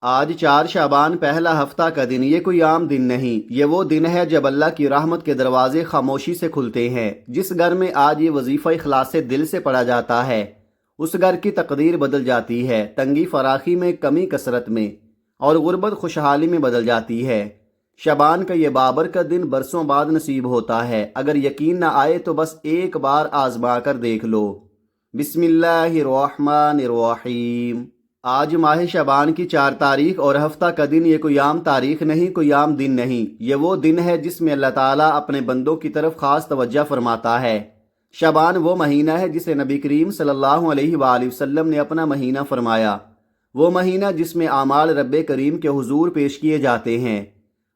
آج 4 شعبان پہلا ہفتہ کا دن، یہ کوئی عام دن نہیں، یہ وہ دن ہے جب اللہ کی رحمت کے دروازے خاموشی سے کھلتے ہیں۔ جس گھر میں آج یہ وظیفہ اخلاص سے دل سے پڑھا جاتا ہے اس گھر کی تقدیر بدل جاتی ہے، تنگی فراخی میں، کمی کثرت میں، اور غربت خوشحالی میں بدل جاتی ہے۔ شعبان کا یہ بابرکت دن برسوں بعد نصیب ہوتا ہے۔ اگر یقین نہ آئے تو بس ایک بار آزما کر دیکھ لو۔ بسم اللہ الرحمن الرحیم۔ آج ماہ شعبان کی 4 تاریخ اور ہفتہ کا دن، یہ کوئی عام تاریخ نہیں، کوئی عام دن نہیں، یہ وہ دن ہے جس میں اللہ تعالیٰ اپنے بندوں کی طرف خاص توجہ فرماتا ہے۔ شعبان وہ مہینہ ہے جسے نبی کریم صلی اللہ علیہ وآلہ وسلم نے اپنا مہینہ فرمایا، وہ مہینہ جس میں اعمال رب کریم کے حضور پیش کیے جاتے ہیں،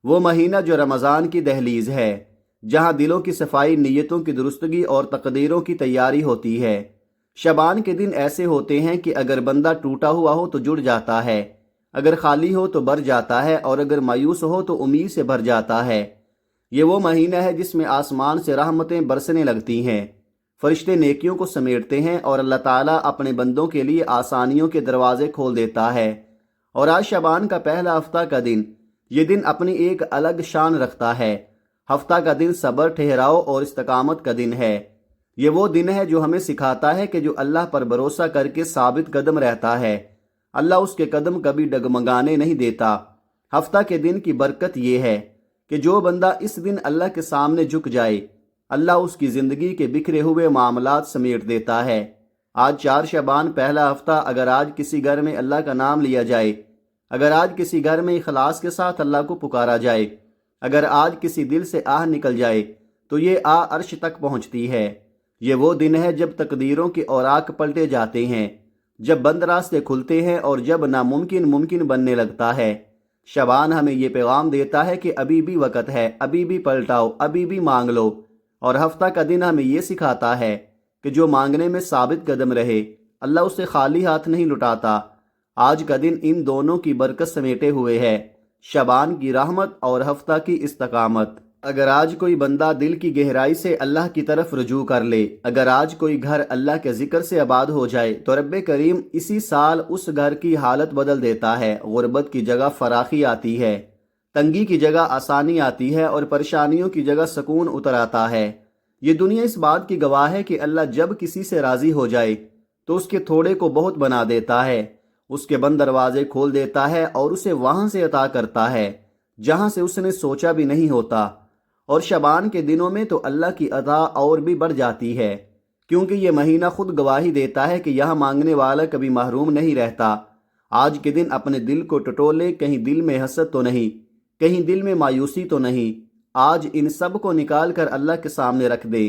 وہ مہینہ جو رمضان کی دہلیز ہے، جہاں دلوں کی صفائی، نیتوں کی درستگی اور تقدیروں کی تیاری ہوتی ہے۔ شعبان کے دن ایسے ہوتے ہیں کہ اگر بندہ ٹوٹا ہوا ہو تو جڑ جاتا ہے، اگر خالی ہو تو بھر جاتا ہے، اور اگر مایوس ہو تو امید سے بھر جاتا ہے۔ یہ وہ مہینہ ہے جس میں آسمان سے رحمتیں برسنے لگتی ہیں، فرشتے نیکیوں کو سمیٹتے ہیں، اور اللہ تعالیٰ اپنے بندوں کے لیے آسانیوں کے دروازے کھول دیتا ہے۔ اور آج شعبان کا پہلا ہفتہ کا دن، یہ دن اپنی ایک الگ شان رکھتا ہے۔ ہفتہ کا دن صبر، ٹھہراؤ اور استقامت کا دن ہے۔ یہ وہ دن ہے جو ہمیں سکھاتا ہے کہ جو اللہ پر بھروسہ کر کے ثابت قدم رہتا ہے، اللہ اس کے قدم کبھی ڈگمگانے نہیں دیتا۔ ہفتہ کے دن کی برکت یہ ہے کہ جو بندہ اس دن اللہ کے سامنے جھک جائے، اللہ اس کی زندگی کے بکھرے ہوئے معاملات سمیٹ دیتا ہے۔ آج 4 شعبان پہلا ہفتہ، اگر آج کسی گھر میں اللہ کا نام لیا جائے، اگر آج کسی گھر میں اخلاص کے ساتھ اللہ کو پکارا جائے، اگر آج کسی دل سے آہ نکل جائے تو یہ آہ عرش تک پہنچتی ہے۔ یہ وہ دن ہے جب تقدیروں کے اوراق پلٹے جاتے ہیں، جب بند راستے کھلتے ہیں، اور جب ناممکن ممکن بننے لگتا ہے۔ شعبان ہمیں یہ پیغام دیتا ہے کہ ابھی بھی وقت ہے، ابھی بھی پلٹاؤ، ابھی بھی مانگ لو۔ اور ہفتہ کا دن ہمیں یہ سکھاتا ہے کہ جو مانگنے میں ثابت قدم رہے، اللہ اسے خالی ہاتھ نہیں لٹاتا۔ آج کا دن ان دونوں کی برکت سمیٹے ہوئے ہے، شعبان کی رحمت اور ہفتہ کی استقامت۔ اگر آج کوئی بندہ دل کی گہرائی سے اللہ کی طرف رجوع کر لے، اگر آج کوئی گھر اللہ کے ذکر سے آباد ہو جائے، تو رب کریم اسی سال اس گھر کی حالت بدل دیتا ہے۔ غربت کی جگہ فراخی آتی ہے، تنگی کی جگہ آسانی آتی ہے، اور پریشانیوں کی جگہ سکون اتر آتا ہے۔ یہ دنیا اس بات کی گواہ ہے کہ اللہ جب کسی سے راضی ہو جائے تو اس کے تھوڑے کو بہت بنا دیتا ہے، اس کے بند دروازے کھول دیتا ہے، اور اسے وہاں سے عطا کرتا ہے جہاں سے اس نے سوچا بھی نہیں ہوتا۔ اور شعبان کے دنوں میں تو اللہ کی عطا اور بھی بڑھ جاتی ہے، کیونکہ یہ مہینہ خود گواہی دیتا ہے کہ یہاں مانگنے والا کبھی محروم نہیں رہتا۔ آج کے دن اپنے دل کو ٹٹولے، کہیں دل میں حسد تو نہیں، کہیں دل میں مایوسی تو نہیں۔ آج ان سب کو نکال کر اللہ کے سامنے رکھ دے۔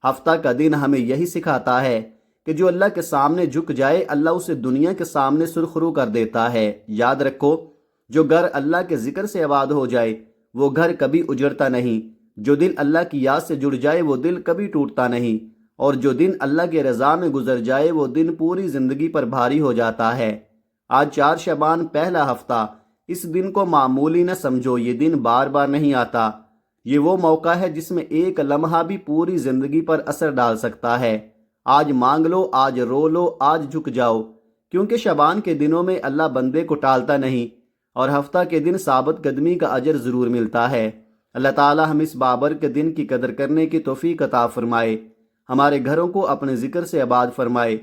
ہفتہ کا دن ہمیں یہی سکھاتا ہے کہ جو اللہ کے سامنے جھک جائے، اللہ اسے دنیا کے سامنے سرخرو کر دیتا ہے۔ یاد رکھو، جو گھر اللہ کے ذکر سے آباد ہو جائے وہ گھر کبھی اجڑتا نہیں، جو دل اللہ کی یاد سے جڑ جائے وہ دل کبھی ٹوٹتا نہیں، اور جو دن اللہ کے رضا میں گزر جائے وہ دن پوری زندگی پر بھاری ہو جاتا ہے۔ آج 4 شعبان پہلا ہفتہ، اس دن کو معمولی نہ سمجھو، یہ دن بار بار نہیں آتا۔ یہ وہ موقع ہے جس میں ایک لمحہ بھی پوری زندگی پر اثر ڈال سکتا ہے۔ آج مانگ لو، آج رو لو، آج جھک جاؤ، کیونکہ شعبان کے دنوں میں اللہ بندے کو ٹالتا نہیں، اور ہفتہ کے دن ثابت قدمی کا اجر ضرور ملتا ہے۔ اللہ تعالی ہم اس بابر کے دن کی قدر کرنے کی توفیق عطا فرمائے، ہمارے گھروں کو اپنے ذکر سے آباد فرمائے،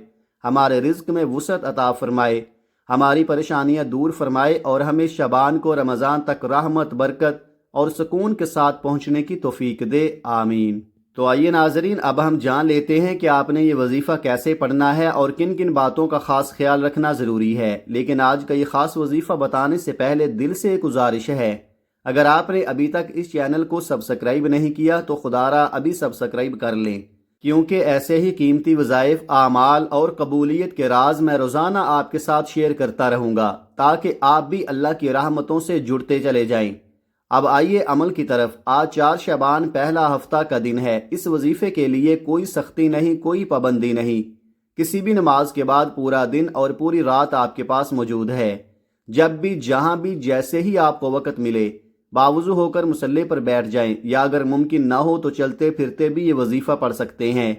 ہمارے رزق میں وسعت عطا فرمائے، ہماری پریشانیاں دور فرمائے، اور ہمیں شعبان کو رمضان تک رحمت، برکت اور سکون کے ساتھ پہنچنے کی توفیق دے، آمین۔ تو آئیے ناظرین، اب ہم جان لیتے ہیں کہ آپ نے یہ وظیفہ کیسے پڑھنا ہے اور کن کن باتوں کا خاص خیال رکھنا ضروری ہے۔ لیکن آج کا یہ خاص وظیفہ بتانے سے پہلے دل سے ایک گزارش ہے، اگر آپ نے ابھی تک اس چینل کو سبسکرائب نہیں کیا تو خدا را ابھی سبسکرائب کر لیں، کیونکہ ایسے ہی قیمتی وظائف، اعمال اور قبولیت کے راز میں روزانہ آپ کے ساتھ شیئر کرتا رہوں گا، تاکہ آپ بھی اللہ کی رحمتوں سے جڑتے چلے جائیں۔ اب آئیے عمل کی طرف۔ آج 4 شعبان پہلا ہفتہ کا دن ہے۔ اس وظیفے کے لیے کوئی سختی نہیں، کوئی پابندی نہیں، کسی بھی نماز کے بعد پورا دن اور پوری رات آپ کے پاس موجود ہے۔ جب بھی، جہاں بھی، جیسے ہی آپ کو وقت ملے، باوضو ہو کر مصلی پر بیٹھ جائیں، یا اگر ممکن نہ ہو تو چلتے پھرتے بھی یہ وظیفہ پڑھ سکتے ہیں۔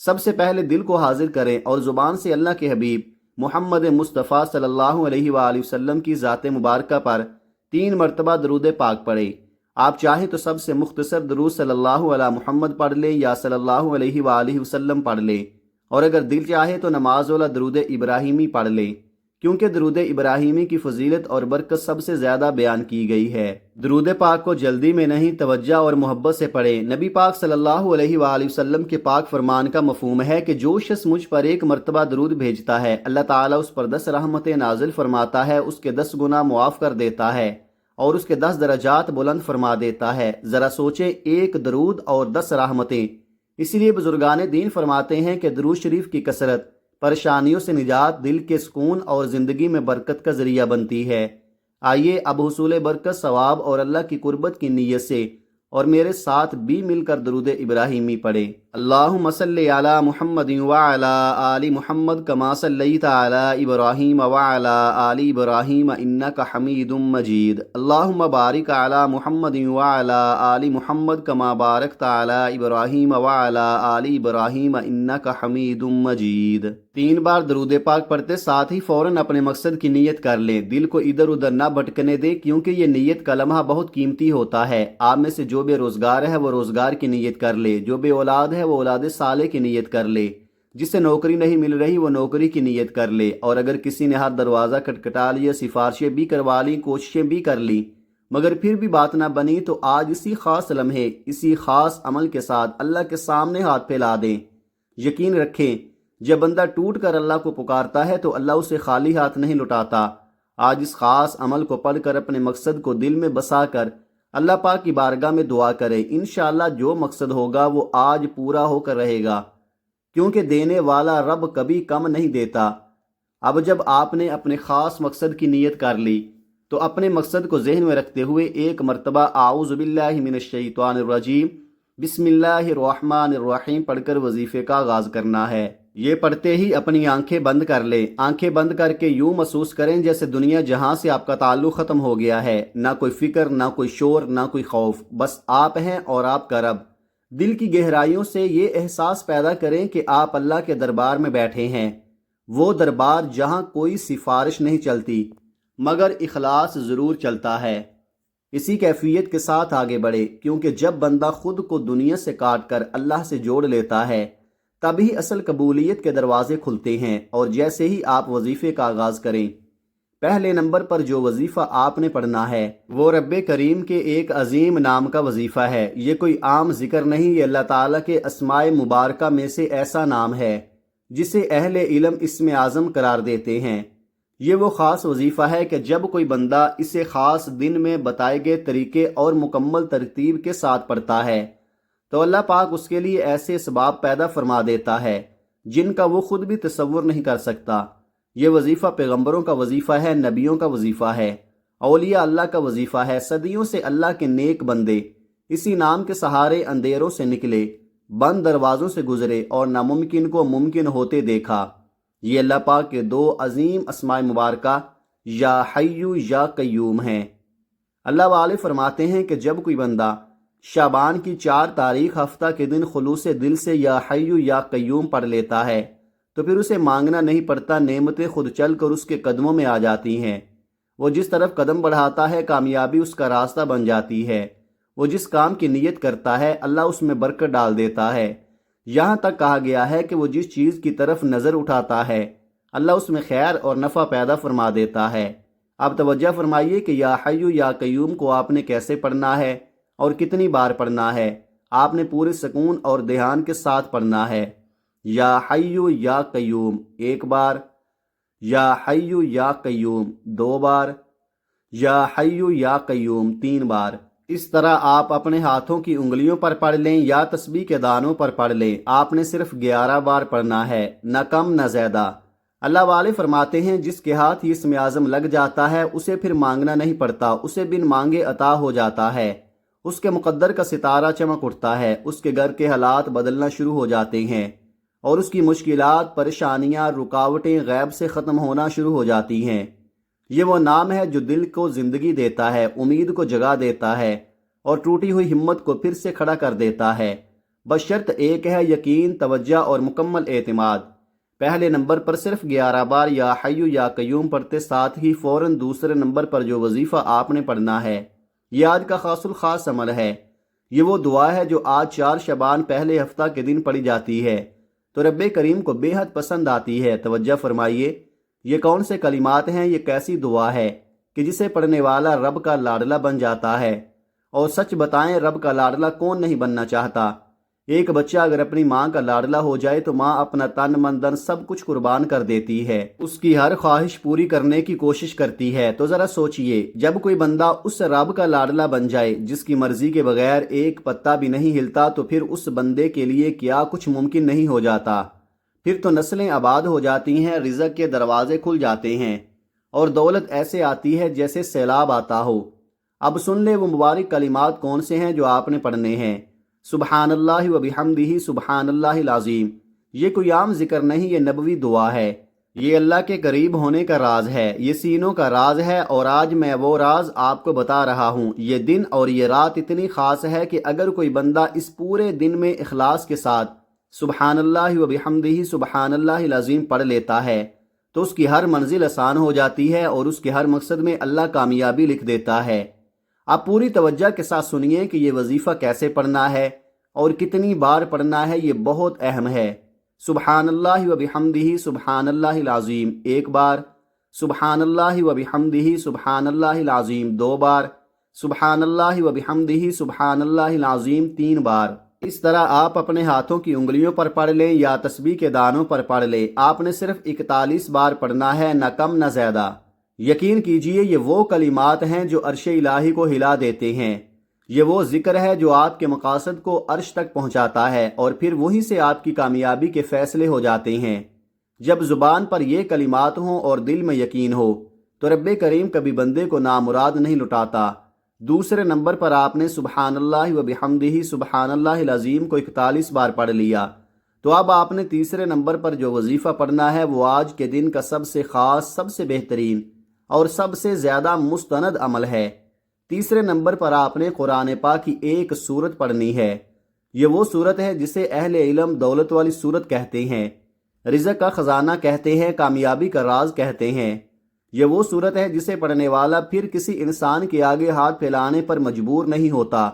سب سے پہلے دل کو حاضر کریں اور زبان سے اللہ کے حبیب محمد مصطفیٰ صلی اللہ علیہ وآلہ وسلم کی ذات مبارکہ پر 3 مرتبہ درود پاک پڑھیں۔ آپ چاہیں تو سب سے مختصر درود صلی اللہ علی محمد پڑھ لیں یا صلی اللہ علیہ وآلہ وسلم پڑھ لیں، اور اگر دل چاہے تو نماز والا درود ابراہیمی پڑھ لیں، کیونکہ درود ابراہیمی کی فضیلت اور برکت سب سے زیادہ بیان کی گئی ہے۔ درود پاک کو جلدی میں نہیں، توجہ اور محبت سے پڑھیں۔ نبی پاک صلی اللہ علیہ وآلہ وسلم کے پاک فرمان کا مفہوم ہے کہ جو شخص مجھ پر 1 مرتبہ درود بھیجتا ہے، اللہ تعالیٰ اس پر 10 رحمتیں نازل فرماتا ہے، اس کے 10 گناہ معاف کر دیتا ہے اور اس کے 10 درجات بلند فرما دیتا ہے۔ ذرا سوچیں، 1 درود اور 10 رحمتیں۔ اسی لیے بزرگان دین فرماتے ہیں کہ درود شریف کی کثرت پریشانیوں سے نجات، دل کے سکون اور زندگی میں برکت کا ذریعہ بنتی ہے۔ آئیے اب حصول برکت، ثواب اور اللہ کی قربت کی نیت سے اور میرے ساتھ بھی مل کر درود ابراہیمی پڑھیں۔ اللہم صلی علی محمد وعلی آل محمد کما صلیت علی ابراہیم وعلی آل ابراہیم انک حمید مجید۔ اللہم بارک علی محمد وعلی آل محمد کما بارکت علی ابراہیم وعلی آل ابراہیم انک حمید مجید۔ 3 بار درود پاک پڑھتے ساتھ ہی فوراً اپنے مقصد کی نیت کر لیں۔ دل کو ادھر ادھر نہ بھٹکنے دیں، کیونکہ یہ نیت کا لمحہ بہت قیمتی ہوتا ہے۔ آپ میں سے جو بے روزگار ہے وہ روزگار کی نیت کر لے، جو بے اولاد ہے وہ اولاد صالح کی نیت کر لے، جسے نوکری نہیں مل رہی وہ نوکری کی نیت کر لے، اور اگر کسی نے ہر دروازہ کھٹکھٹا لیا، سفارشیں بھی کروا لیں، کوششیں بھی کر لی، مگر پھر بھی بات نہ بنی، تو آج اسی خاص لمحے اسی خاص عمل کے ساتھ اللہ کے سامنے ہاتھ پھیلا دیں۔ یقین رکھیں، جب بندہ ٹوٹ کر اللہ کو پکارتا ہے تو اللہ اسے خالی ہاتھ نہیں لوٹاتا۔ آج اس خاص عمل کو پڑھ کر اپنے مقصد کو دل میں بسا کر اللہ پاک کی بارگاہ میں دعا کریں۔ انشاءاللہ جو مقصد ہوگا وہ آج پورا ہو کر رہے گا، کیونکہ دینے والا رب کبھی کم نہیں دیتا۔ اب جب آپ نے اپنے خاص مقصد کی نیت کر لی تو اپنے مقصد کو ذہن میں رکھتے ہوئے 1 مرتبہ اعوذ باللہ من الشیطان الرجیم بسم اللہ الرحمن الرحیم پڑھ کر وظیفے کا آغاز کرنا ہے۔ یہ پڑھتے ہی اپنی آنکھیں بند کر لیں۔ آنکھیں بند کر کے یوں محسوس کریں جیسے دنیا جہاں سے آپ کا تعلق ختم ہو گیا ہے، نہ کوئی فکر، نہ کوئی شور، نہ کوئی خوف، بس آپ ہیں اور آپ کا رب۔ دل کی گہرائیوں سے یہ احساس پیدا کریں کہ آپ اللہ کے دربار میں بیٹھے ہیں، وہ دربار جہاں کوئی سفارش نہیں چلتی مگر اخلاص ضرور چلتا ہے۔ اسی کیفیت کے ساتھ آگے بڑھے، کیونکہ جب بندہ خود کو دنیا سے کاٹ کر اللہ سے جوڑ لیتا ہے تبھی اصل قبولیت کے دروازے کھلتے ہیں۔ اور جیسے ہی آپ وظیفے کا آغاز کریں، پہلے نمبر پر جو وظیفہ آپ نے پڑھنا ہے وہ رب کریم کے ایک عظیم نام کا وظیفہ ہے۔ یہ کوئی عام ذکر نہیں، یہ اللہ تعالیٰ کے اسماء مبارکہ میں سے ایسا نام ہے جسے اہل علم اسم اعظم قرار دیتے ہیں۔ یہ وہ خاص وظیفہ ہے کہ جب کوئی بندہ اسے خاص دن میں بتائے گئے طریقے اور مکمل ترتیب کے ساتھ پڑھتا ہے تو اللہ پاک اس کے لیے ایسے اسباب پیدا فرما دیتا ہے جن کا وہ خود بھی تصور نہیں کر سکتا۔ یہ وظیفہ پیغمبروں کا وظیفہ ہے، نبیوں کا وظیفہ ہے، اولیاء اللہ کا وظیفہ ہے۔ صدیوں سے اللہ کے نیک بندے اسی نام کے سہارے اندھیروں سے نکلے، بند دروازوں سے گزرے اور ناممکن کو ممکن ہوتے دیکھا۔ یہ اللہ پاک کے 2 عظیم اسماء مبارکہ یا حی یا قیوم ہیں۔ اللہ والے فرماتے ہیں کہ جب کوئی بندہ شعبان کی 4 تاریخ ہفتہ کے دن خلوص دل سے یا حی یا قیوم پڑھ لیتا ہے تو پھر اسے مانگنا نہیں پڑتا، نعمتیں خود چل کر اس کے قدموں میں آ جاتی ہیں۔ وہ جس طرف قدم بڑھاتا ہے کامیابی اس کا راستہ بن جاتی ہے۔ وہ جس کام کی نیت کرتا ہے اللہ اس میں برکت ڈال دیتا ہے۔ یہاں تک کہا گیا ہے کہ وہ جس چیز کی طرف نظر اٹھاتا ہے اللہ اس میں خیر اور نفع پیدا فرما دیتا ہے۔ اب توجہ فرمائیے کہ یا حی یا قیوم کو آپ نے کیسے پڑھنا ہے اور کتنی بار پڑھنا ہے۔ آپ نے پورے سکون اور دھیان کے ساتھ پڑھنا ہے۔ یا حی یا قیوم 1 بار، یا حی یا قیوم 2 بار، یا حی یا قیوم 3 بار۔ اس طرح آپ اپنے ہاتھوں کی انگلیوں پر پڑھ لیں یا تسبیح کے دانوں پر پڑھ لیں۔ آپ نے صرف 11 بار پڑھنا ہے، نہ کم نہ زیادہ۔ اللہ والے فرماتے ہیں جس کے ہاتھ یہ اسم اعظم لگ جاتا ہے اسے پھر مانگنا نہیں پڑتا، اسے بن مانگے عطا ہو جاتا ہے۔ اس کے مقدر کا ستارہ چمک اٹھتا ہے، اس کے گھر کے حالات بدلنا شروع ہو جاتے ہیں اور اس کی مشکلات، پریشانیاں، رکاوٹیں غیب سے ختم ہونا شروع ہو جاتی ہیں۔ یہ وہ نام ہے جو دل کو زندگی دیتا ہے، امید کو جگا دیتا ہے اور ٹوٹی ہوئی ہمت کو پھر سے کھڑا کر دیتا ہے۔ بس شرط ایک ہے، یقین، توجہ اور مکمل اعتماد۔ پہلے نمبر پر صرف 11 بار یا حی یا قیوم پڑھتے، ساتھ ہی فوراً دوسرے نمبر پر جو وظیفہ آپ نے پڑھنا ہے یہ آج کا خاص الخاص عمل ہے۔ یہ وہ دعا ہے جو آج 4 شعبان پہلے ہفتہ کے دن پڑھی جاتی ہے تو رب کریم کو بے حد پسند آتی ہے۔ توجہ فرمائیے، یہ کون سے کلمات ہیں، یہ کیسی دعا ہے کہ جسے پڑھنے والا رب کا لاڈلا بن جاتا ہے۔ اور سچ بتائیں، رب کا لاڈلا کون نہیں بننا چاہتا؟ ایک بچہ اگر اپنی ماں کا لاڈلا ہو جائے تو ماں اپنا تن من دھن سب کچھ قربان کر دیتی ہے، اس کی ہر خواہش پوری کرنے کی کوشش کرتی ہے۔ تو ذرا سوچئے، جب کوئی بندہ اس رب کا لاڈلا بن جائے جس کی مرضی کے بغیر ایک پتا بھی نہیں ہلتا، تو پھر اس بندے کے لیے کیا کچھ ممکن نہیں ہو جاتا؟ پھر تو نسلیں آباد ہو جاتی ہیں، رزق کے دروازے کھل جاتے ہیں اور دولت ایسے آتی ہے جیسے سیلاب آتا ہو۔ اب سن لے وہ مبارک کلمات کون سے ہیں جو آپ نے پڑھنے ہیں۔ سبحان اللہ و بحمدہ سبحان اللہ العظیم، یہ کوئی عام ذکر نہیں، یہ نبوی دعا ہے۔ یہ اللہ کے قریب ہونے کا راز ہے، یہ سینوں کا راز ہے، اور آج میں وہ راز آپ کو بتا رہا ہوں۔ یہ دن اور یہ رات اتنی خاص ہے کہ اگر کوئی بندہ اس پورے دن میں اخلاص کے ساتھ سبحان اللہ و بحمدہ سبحان اللہ العظیم پڑھ لیتا ہے تو اس کی ہر منزل آسان ہو جاتی ہے اور اس کے ہر مقصد میں اللہ کامیابی لکھ دیتا ہے۔ آپ پوری توجہ کے ساتھ سنیے کہ یہ وظیفہ کیسے پڑھنا ہے اور کتنی بار پڑھنا ہے، یہ بہت اہم ہے۔ سبحان اللہ و بحمدہ سبحان اللہ العظیم 1 بار، سبحان اللہ و بحمدہ سبحان اللہ العظیم 2 بار، سبحان اللہ و بحمدہ سبحان اللہ العظیم 3 بار۔ اس طرح آپ اپنے ہاتھوں کی انگلیوں پر پڑھ لیں یا تسبیح کے دانوں پر پڑھ لیں، آپ نے صرف 41 بار پڑھنا ہے، نہ کم نہ زیادہ۔ یقین کیجئے یہ وہ کلمات ہیں جو عرش الہی کو ہلا دیتے ہیں، یہ وہ ذکر ہے جو آپ کے مقاصد کو عرش تک پہنچاتا ہے اور پھر وہیں سے آپ کی کامیابی کے فیصلے ہو جاتے ہیں۔ جب زبان پر یہ کلمات ہوں اور دل میں یقین ہو تو رب کریم کبھی بندے کو نامراد نہیں لٹاتا۔ دوسرے نمبر پر آپ نے سبحان اللہ و بحمدہ سبحان اللہ العظیم کو 41 بار پڑھ لیا، تو اب آپ نے تیسرے نمبر پر جو وظیفہ پڑھنا ہے وہ آج کے دن کا سب سے خاص، سب سے بہترین اور سب سے زیادہ مستند عمل ہے۔ تیسرے نمبر پر آپ نے قرآن پاک کی ایک سورت پڑھنی ہے۔ یہ وہ سورت ہے جسے اہل علم دولت والی سورت کہتے ہیں، رزق کا خزانہ کہتے ہیں، کامیابی کا راز کہتے ہیں۔ یہ وہ سورت ہے جسے پڑھنے والا پھر کسی انسان کے آگے ہاتھ پھیلانے پر مجبور نہیں ہوتا۔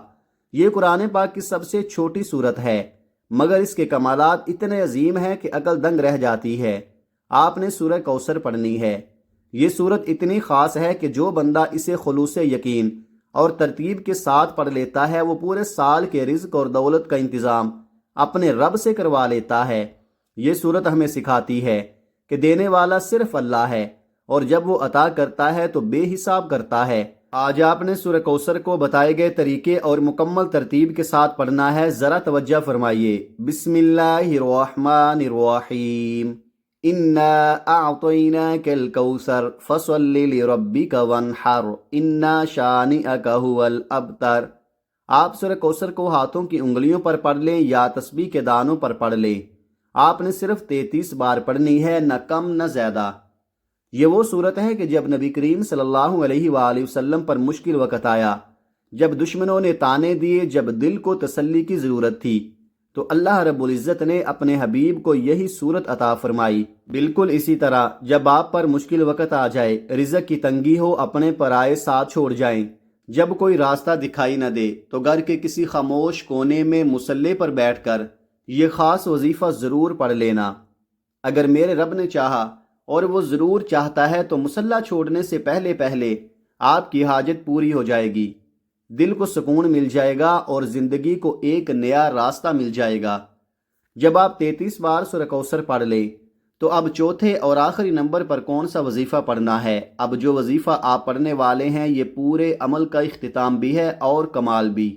یہ قرآن پاک کی سب سے چھوٹی سورت ہے، مگر اس کے کمالات اتنے عظیم ہیں کہ عقل دنگ رہ جاتی ہے۔ آپ نے سورہ کوثر پڑھنی ہے۔ یہ سورت اتنی خاص ہے کہ جو بندہ اسے خلوص یقین اور ترتیب کے ساتھ پڑھ لیتا ہے وہ پورے سال کے رزق اور دولت کا انتظام اپنے رب سے کروا لیتا ہے۔ یہ سورت ہمیں سکھاتی ہے کہ دینے والا صرف اللہ ہے اور جب وہ عطا کرتا ہے تو بے حساب کرتا ہے۔ آج آپ نے سورہ کوثر کو بتائے گئے طریقے اور مکمل ترتیب کے ساتھ پڑھنا ہے، ذرا توجہ فرمائیے۔ بسم اللہ الرحمن الرحیم، انا اعطیناک الکوثر فصل لربک وانحر انا شانئک ھو الابتر۔ آپ سورہ کوثر کو ہاتھوں کی انگلیوں پر پڑھ لیں یا تسبیح کے دانوں پر پڑھ لیں، آپ نے صرف 33 بار پڑھنی ہے، نہ کم نہ زیادہ۔ یہ وہ صورت ہے کہ جب نبی کریم صلی اللہ علیہ وآلہ وسلم پر مشکل وقت آیا، جب دشمنوں نے طعنے دیے، جب دل کو تسلی کی ضرورت تھی، تو اللہ رب العزت نے اپنے حبیب کو یہی صورت عطا فرمائی۔ بالکل اسی طرح جب آپ پر مشکل وقت آ جائے، رزق کی تنگی ہو، اپنے پرائے ساتھ چھوڑ جائیں، جب کوئی راستہ دکھائی نہ دے تو گھر کے کسی خاموش کونے میں مصلی پر بیٹھ کر یہ خاص وظیفہ ضرور پڑھ لینا۔ اگر میرے رب نے چاہا، اور وہ ضرور چاہتا ہے، تو مصلی چھوڑنے سے پہلے پہلے آپ کی حاجت پوری ہو جائے گی، دل کو سکون مل جائے گا اور زندگی کو ایک نیا راستہ مل جائے گا۔ جب آپ 33 بار سورہ کوثر پڑھ لیں تو اب چوتھے اور آخری نمبر پر کون سا وظیفہ پڑھنا ہے؟ اب جو وظیفہ آپ پڑھنے والے ہیں یہ پورے عمل کا اختتام بھی ہے اور کمال بھی۔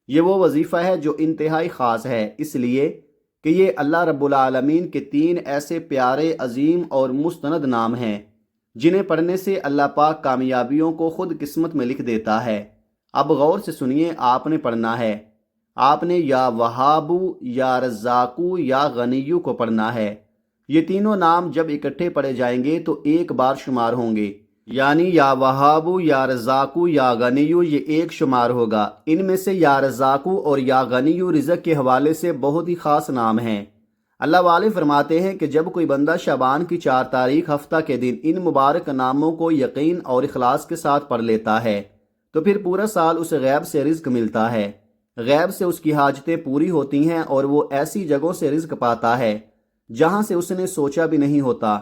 یہ وہ وظیفہ ہے جو انتہائی خاص ہے، اس لیے کہ یہ اللہ رب العالمین کے 3 ایسے پیارے، عظیم اور مستند نام ہیں جنہیں پڑھنے سے اللہ پاک کامیابیوں کو خود قسمت میں لکھ دیتا ہے۔ اب غور سے سنیے، آپ نے پڑھنا ہے، آپ نے یا وہابو یا رزاقو یا غنیو کو پڑھنا ہے۔ یہ تینوں نام جب اکٹھے پڑھے جائیں گے تو ایک بار شمار ہوں گے، یعنی یا وہابو یا رزاقو یا غنیو یہ ایک شمار ہوگا۔ ان میں سے یا رزاقو اور یا غنیو رزق کے حوالے سے بہت ہی خاص نام ہیں۔ اللہ والے فرماتے ہیں کہ جب کوئی بندہ شعبان کی 4 تاریخ ہفتہ کے دن ان مبارک ناموں کو یقین اور اخلاص کے ساتھ پڑھ لیتا ہے تو پھر پورا سال اسے غیب سے رزق ملتا ہے، غیب سے اس کی حاجتیں پوری ہوتی ہیں اور وہ ایسی جگہوں سے رزق پاتا ہے جہاں سے اس نے سوچا بھی نہیں ہوتا۔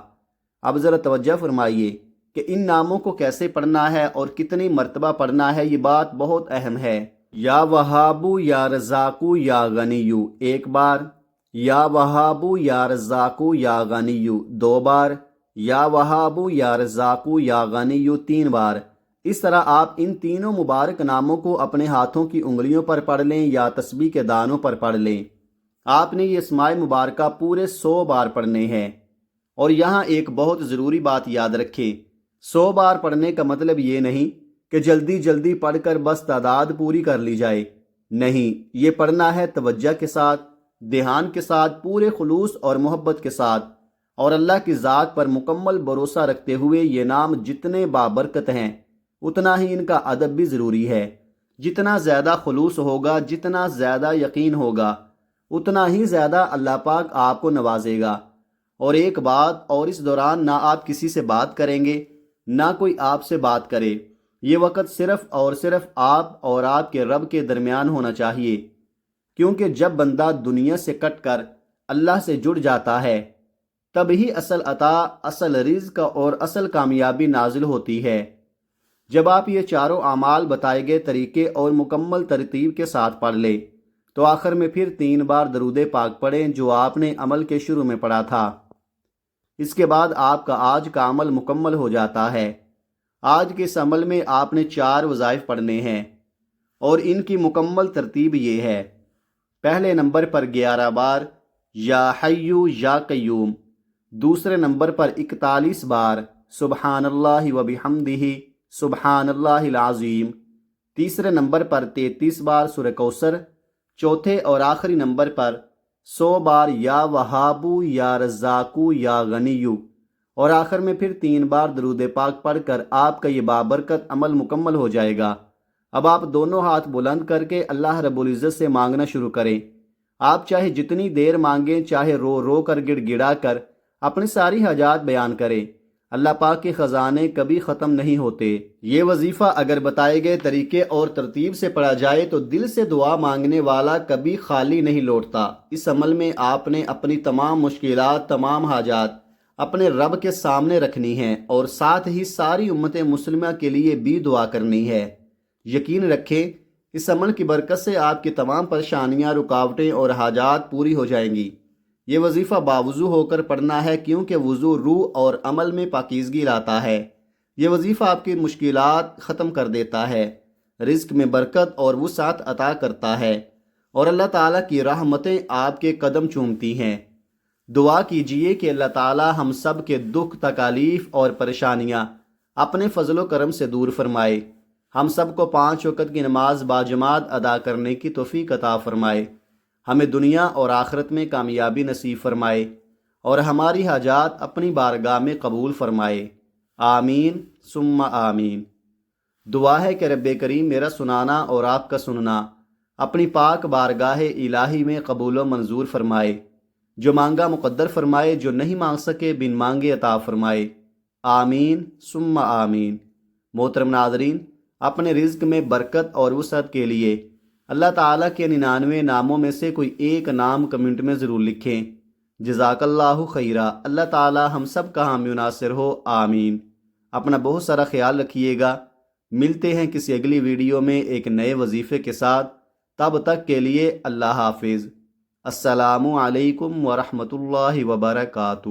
اب ذرا توجہ فرمائیے کہ ان ناموں کو کیسے پڑھنا ہے اور کتنی مرتبہ پڑھنا ہے، یہ بات بہت اہم ہے۔ یا وہابو یا رزاقو یا غنیو 1 بار، یا وہابو یا رزاقو یا غنیو 2 بار، یا وہابو یا رزاقو یا غنیو 3 بار۔ اس طرح آپ ان تینوں مبارک ناموں کو اپنے ہاتھوں کی انگلیوں پر پڑھ لیں یا تسبیح کے دانوں پر پڑھ لیں۔ آپ نے یہ اسماء مبارکہ پورے 100 بار پڑھنے ہیں۔ اور یہاں ایک بہت ضروری بات یاد رکھیں، 100 بار پڑھنے کا مطلب یہ نہیں کہ جلدی جلدی پڑھ کر بس تعداد پوری کر لی جائے، نہیں، یہ پڑھنا ہے توجہ کے ساتھ، دھیان کے ساتھ، پورے خلوص اور محبت کے ساتھ، اور اللہ کی ذات پر مکمل بھروسہ رکھتے ہوئے۔ یہ نام جتنے بابرکت ہیں اتنا ہی ان کا ادب بھی ضروری ہے۔ جتنا زیادہ خلوص ہوگا، جتنا زیادہ یقین ہوگا، اتنا ہی زیادہ اللہ پاک آپ کو نوازے گا۔ اور ایک بات اور، اس دوران نہ آپ کسی سے بات کریں گے، نہ کوئی آپ سے بات کرے۔ یہ وقت صرف اور صرف آپ اور آپ کے رب کے درمیان ہونا چاہیے، کیونکہ جب بندہ دنیا سے کٹ کر اللہ سے جڑ جاتا ہے تب ہی اصل عطا، اصل رزق اور اصل کامیابی نازل ہوتی ہے۔ جب آپ یہ چاروں اعمال بتائے گئے طریقے اور مکمل ترتیب کے ساتھ پڑھ لیں تو آخر میں پھر 3 بار درود پاک پڑھیں جو آپ نے عمل کے شروع میں پڑھا تھا۔ اس کے بعد آپ کا آج کا عمل مکمل ہو جاتا ہے۔ آج کے اس عمل میں آپ نے 4 وظائف پڑھنے ہیں اور ان کی مکمل ترتیب یہ ہے۔ پہلے نمبر پر 11 بار یا حیو یا قیوم، دوسرے نمبر پر 41 بار سبحان اللہ و بحمدہ سبحان اللہ العظیم، تیسرے نمبر پر 33 بار سورہ کوثر، چوتھے اور آخری نمبر پر 100 بار یا وہابو یا رزاقو یا غنیو، اور آخر میں پھر 3 بار درود پاک پڑھ کر آپ کا یہ بابرکت عمل مکمل ہو جائے گا۔ اب آپ دونوں ہاتھ بلند کر کے اللہ رب العزت سے مانگنا شروع کریں۔ آپ چاہے جتنی دیر مانگیں، چاہے رو رو کر گڑ گڑا کر اپنی ساری حاجات بیان کریں، اللہ پاک کے خزانے کبھی ختم نہیں ہوتے۔ یہ وظیفہ اگر بتائے گئے طریقے اور ترتیب سے پڑھا جائے تو دل سے دعا مانگنے والا کبھی خالی نہیں لوٹتا۔ اس عمل میں آپ نے اپنی تمام مشکلات، تمام حاجات اپنے رب کے سامنے رکھنی ہیں اور ساتھ ہی ساری امت مسلمہ کے لیے بھی دعا کرنی ہے۔ یقین رکھیں اس عمل کی برکت سے آپ کی تمام پریشانیاں، رکاوٹیں اور حاجات پوری ہو جائیں گی۔ یہ وظیفہ باوضو ہو کر پڑھنا ہے، کیونکہ وضو روح اور عمل میں پاکیزگی لاتا ہے۔ یہ وظیفہ آپ کی مشکلات ختم کر دیتا ہے، رزق میں برکت اور وسعت عطا کرتا ہے، اور اللہ تعالیٰ کی رحمتیں آپ کے قدم چومتی ہیں۔ دعا کیجئے کہ اللہ تعالیٰ ہم سب کے دکھ، تکالیف اور پریشانیاں اپنے فضل و کرم سے دور فرمائے، ہم سب کو 5 وقت کی نماز باجماعت ادا کرنے کی توفیق عطا فرمائے، ہمیں دنیا اور آخرت میں کامیابی نصیب فرمائے، اور ہماری حاجات اپنی بارگاہ میں قبول فرمائے۔ آمین ثم آمین۔ دعا ہے کہ رب کریم میرا سنانا اور آپ کا سننا اپنی پاک بارگاہ الہی میں قبول و منظور فرمائے، جو مانگا مقدر فرمائے، جو نہیں مانگ سکے بن مانگے عطا فرمائے۔ آمین ثم آمین۔ محترم ناظرین، اپنے رزق میں برکت اور وسعت کے لیے اللہ تعالیٰ کے 99 ناموں میں سے کوئی ایک نام کمنٹ میں ضرور لکھیں۔ جزاک اللہ خیرہ۔ اللہ تعالیٰ ہم سب کا حامی و ناصر ہو، آمین۔ اپنا بہت سارا خیال رکھیے گا۔ ملتے ہیں کسی اگلی ویڈیو میں ایک نئے وظیفے کے ساتھ، تب تک کے لیے اللہ حافظ۔ السلام علیکم ورحمۃ اللہ وبرکاتہ۔